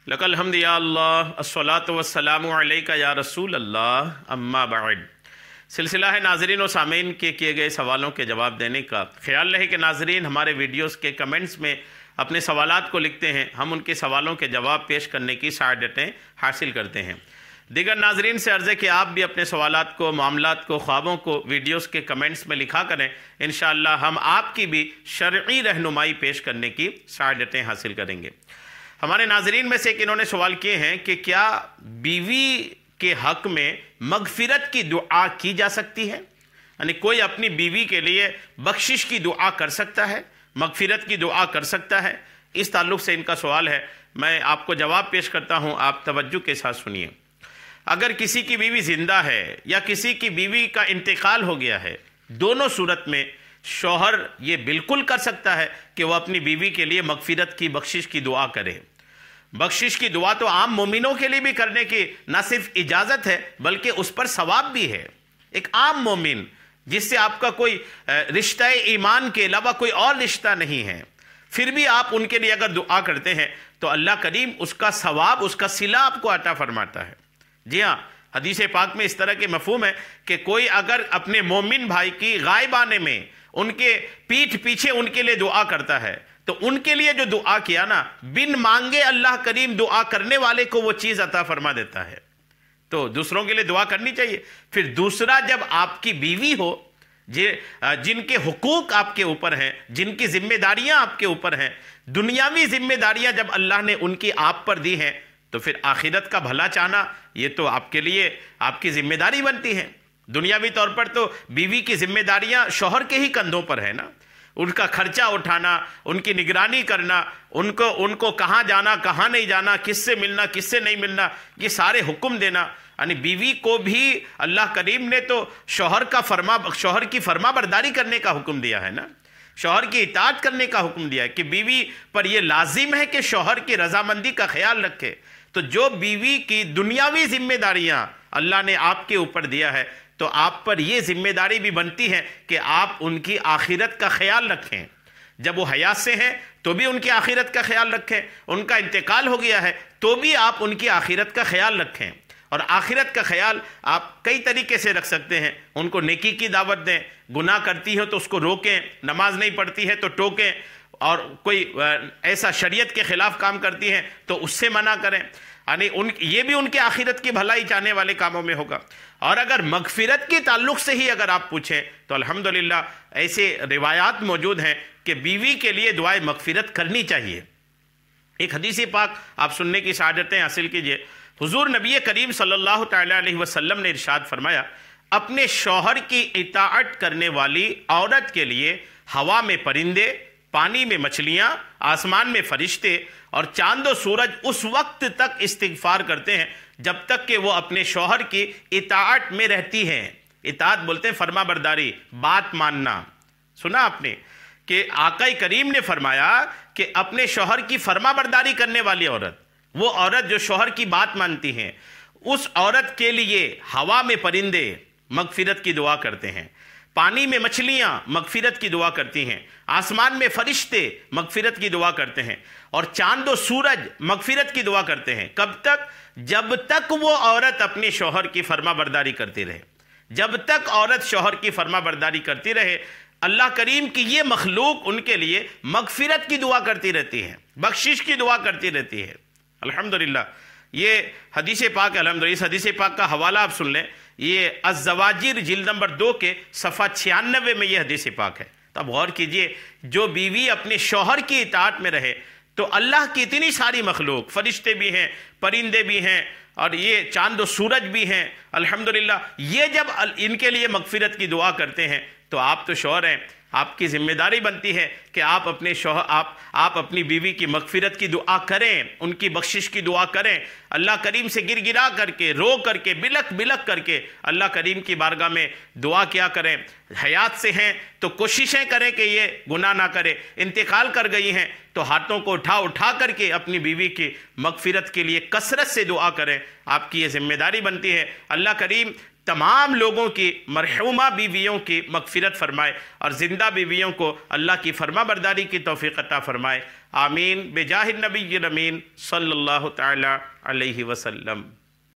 Luck अलहम्द या अल्लाह अस्सलातु वस्सलामु अलैका या रसूल अल्लाह अम्मा बाद। सिलसिला है नाजरीन और सामीन के किए गए सवालों के जवाब देने का। ख्याल रहे कि नाजरीन हमारे वीडियोस के कमेंट्स में अपने सवालात को लिखते हैं, हम उनके सवालों के जवाब पेश करने की सआदतें हासिल करते हैं। दीगर नाजरीन से अर्ज़ है कि आप भी अपने सवालात को, मामलात को, ख्वाबों को वीडियोस के कमेंट्स में लिखा करें। इंशाअल्लाह हम आपकी भी शरई रहनुमाई पेश करने की सआदतें हासिल करेंगे। हमारे नाजरीन में से एक इन्होंने सवाल किए हैं कि क्या बीवी के हक़ में मगफिरत की दुआ की जा सकती है, यानी कोई अपनी बीवी के लिए बख्शिश की दुआ कर सकता है, मगफिरत की दुआ कर सकता है। इस ताल्लुक़ से इनका सवाल है, मैं आपको जवाब पेश करता हूँ, आप तवज्जो के साथ सुनिए। अगर किसी की बीवी ज़िंदा है या किसी की बीवी का इंतकाल हो गया है, दोनों सूरत में शौहर ये बिल्कुल कर सकता है कि वह अपनी बीवी के लिए मगफिरत की, बख्शिश की दुआ करे। बख्शिश की दुआ तो आम मोमिनों के लिए भी करने की न सिर्फ इजाज़त है बल्कि उस पर सवाब भी है। एक आम मोमिन जिससे आपका कोई रिश्ता ईमान के अलावा कोई और रिश्ता नहीं है, फिर भी आप उनके लिए अगर दुआ करते हैं तो अल्लाह करीम उसका सवाब, उसका सिला आपको अता फरमाता है। जी हाँ, हदीस पाक में इस तरह के मफहूम है कि कोई अगर अपने मोमिन भाई की गायबाने में उनके पीठ पीछे उनके लिए दुआ करता है तो उनके लिए जो दुआ किया ना, बिन मांगे अल्लाह करीम दुआ करने वाले को वो चीज़ अता फरमा देता है। तो दूसरों के लिए दुआ करनी चाहिए। फिर दूसरा, जब आपकी बीवी हो जिनके हुकूक आपके ऊपर हैं, जिनकी जिम्मेदारियां आपके ऊपर हैं, दुनियावी जिम्मेदारियां जब अल्लाह ने उनकी आप पर दी हैं, तो फिर आखिरत का भला चाहना ये तो आपके लिए आपकी जिम्मेदारी बनती है। दुनियावी तौर पर तो बीवी की जिम्मेदारियां शौहर के ही कंधों पर है ना, उनका खर्चा उठाना, उनकी निगरानी करना, उनको कहाँ जाना, कहाँ नहीं जाना, किससे मिलना, किससे नहीं मिलना, ये सारे हुक्म देना। यानी बीवी को भी अल्लाह करीम ने तो शौहर की फरमा बरदारी करने का हुक्म दिया है ना, शौहर की इताअत करने का हुक्म दिया है कि बीवी पर यह लाजिम है कि शौहर की रजामंदी का ख्याल रखे। तो जो बीवी की दुनियावी जिम्मेदारियां अल्लाह ने आपके ऊपर दिया है, तो आप पर यह जिम्मेदारी भी बनती है कि आप उनकी आखिरत का ख्याल रखें। जब वो हयात से हैं तो भी उनकी आखिरत का ख्याल रखें, उनका इंतकाल हो गया है तो भी आप उनकी आखिरत का ख्याल रखें। और आखिरत का ख्याल आप कई तरीके से रख सकते हैं। उनको नेकी की दावत दें, गुनाह करती हो तो उसको रोकें, नमाज नहीं पढ़ती है तो टोकें, और कोई ऐसा शरीयत के खिलाफ काम करती है तो उससे मना करें। यानी ये भी उनके आखिरत की भलाई चाहने वाले कामों में होगा। और अगर मगफिरत के ताल्लुक से ही अगर आप पूछें तो अल्हम्दुलिल्लाह ऐसे रिवायात मौजूद हैं कि बीवी के लिए दुआए मगफिरत करनी चाहिए। एक हदीस पाक आप सुनने की सआदतें हासिल कीजिए। हुजूर नबी करीम सल्लल्लाहु तआला अलैहि वसल्लम ने इरशाद फरमाया, अपने शौहर की इताअत करने वाली औरत के लिए हवा में परिंदे, पानी में मछलियां, आसमान में फरिश्ते और चांद और सूरज उस वक्त तक इस्तिगफार करते हैं जब तक कि वो अपने शौहर की इताअत में रहती हैं। इताअत बोलते हैं फरमा बरदारी, बात मानना। सुना आपने कि आका करीम ने फरमाया कि अपने शौहर की फरमा बरदारी करने वाली औरत, वो औरत जो शौहर की बात मानती हैं, उस औरत के लिए हवा में परिंदे मगफिरत की दुआ करते हैं, पानी में मछलियां मगफिरत की दुआ करती हैं, आसमान में फरिश्ते मगफिरत की दुआ करते हैं और चांद और सूरज मगफिरत की दुआ करते हैं। कब तक? जब तक वो औरत अपने शौहर की फरमा बरदारी करती रहे। जब तक औरत शौहर की फरमा बरदारी करती रहे, अल्लाह करीम की ये मखलूक उनके लिए मगफिरत की दुआ करती रहती है, बख्शिश की दुआ करती रहती है। अल्हम्दुलिल्लाह, ये हदीस पाक, अल्हम्दुलिल्लाह इस हदीस पाक का हवाला आप सुन लें। ये अज़्ज़वाजिर जिल्द नंबर 2 के सफ़ा 96 में ये हदीस पाक है। तो आप गौर कीजिए, जो बीवी अपने शौहर की इताअत में रहे तो अल्लाह की इतनी सारी मखलूक, फरिश्ते भी हैं, परिंदे भी हैं और ये चांद और सूरज भी हैं, अल्हम्दुलिल्लाह, ये जब इनके लिए मगफिरत की दुआ करते हैं तो आप तो शौहर हैं, आपकी जिम्मेदारी बनती है कि आप अपने शौहर आप अपनी बीवी की मगफिरत की दुआ करें, उनकी बख्शिश की दुआ करें। अल्लाह करीम से गिरगिरा करके, रो करके, बिलक बिलक करके अल्लाह करीम की बारगाह में दुआ किया करें। हयात से हैं तो कोशिशें करें कि ये गुनाह ना करें, इंतकाल कर गई हैं तो हाथों को उठा करके अपनी बीवी की मगफिरत के लिए कसरत से दुआ करें। आपकी ये जिम्मेदारी बनती है। अल्लाह करीम तमाम लोगों की, मरहूमा बीवियों की मगफिरत फरमाए और ज़िंदा बीवियों को अल्लाह की फरमा बरदारी की तौफीक अता फरमाए। آمین بجاہ النبی الامین صلی اللہ تعالی علیہ وسلم۔